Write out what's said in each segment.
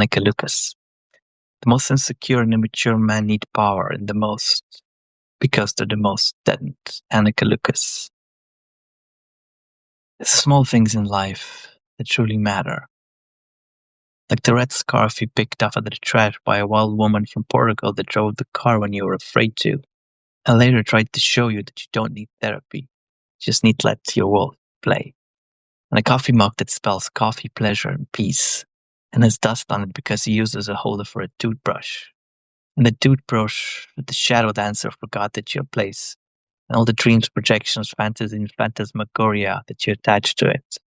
Annika Lucas. The most insecure and immature men need power and the most because they're the most dead. Annika Lucas. It's the small things in life that truly matter. Like the red scarf you picked up at the trash by a wild woman from Portugal that drove the car when you were afraid to, and later tried to show you that you don't need therapy. You just need to let your wolf play. And a coffee mug that spells coffee, pleasure, and peace, and has dust on it because you used it as a holder for a toothbrush. And the toothbrush with the shadow dancer forgot that your place, and all the dreams, projections, fantasy, and phantasmagoria that you attached to it.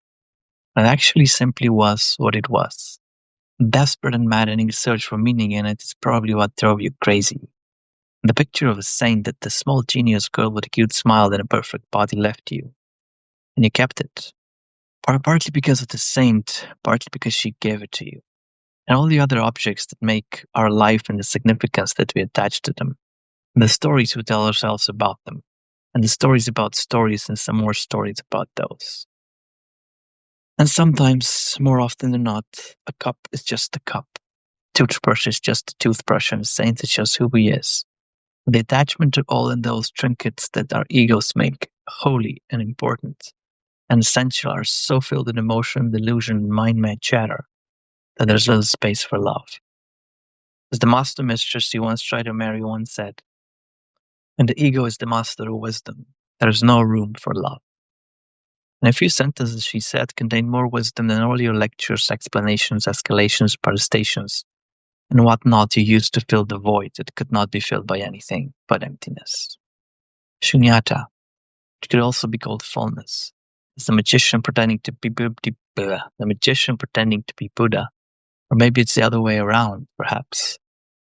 And it actually simply was what it was. Desperate and maddening search for meaning in it is probably what drove you crazy. The picture of a saint that the small genius girl with a cute smile and a perfect body left you. And you kept it. Partly because of the saint, partly because she gave it to you. And all the other objects that make our life and the significance that we attach to them. And the stories we tell ourselves about them. And the stories about stories and some more stories about those. And sometimes, more often than not, a cup is just a cup. Toothbrush is just a toothbrush, and a saint is just who he is. The attachment to all in those trinkets that our egos make holy and important and essential are so filled with emotion, delusion, and mind-made chatter that there's little space for love. As the master mistress you once tried to marry once said, when the ego is the master of wisdom, there is no room for love. And a few sentences she said contained more wisdom than all your lectures, explanations, escalations, protestations, and whatnot you used to fill the void that could not be filled by anything but emptiness. Shunyata, which could also be called fullness, is the magician pretending to be Buddha, or maybe it's the other way around, perhaps,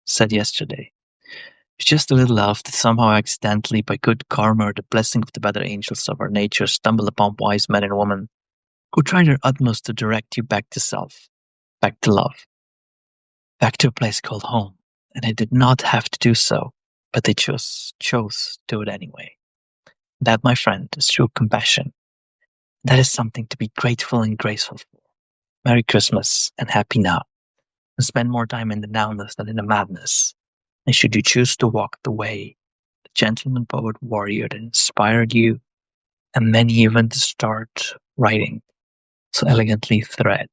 said yesterday. It's just a little love that somehow accidentally, by good karma or the blessing of the better angels of our nature, stumble upon wise men and women who try their utmost to direct you back to self, back to love, back to a place called home. And they did not have to do so, but they chose to do it anyway. That, my friend, is true compassion. That is something to be grateful and graceful for. Merry Christmas and happy now. And spend more time in the nowness than in the madness. And should you choose to walk the way, the gentleman poet warrior that inspired you, and many even to start writing so elegantly thread.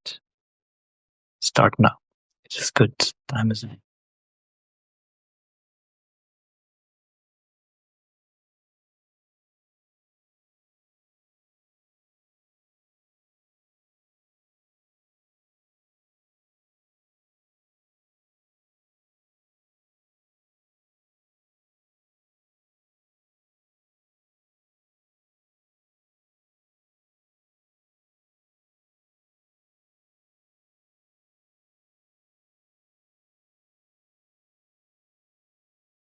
Start now. It is good. Time is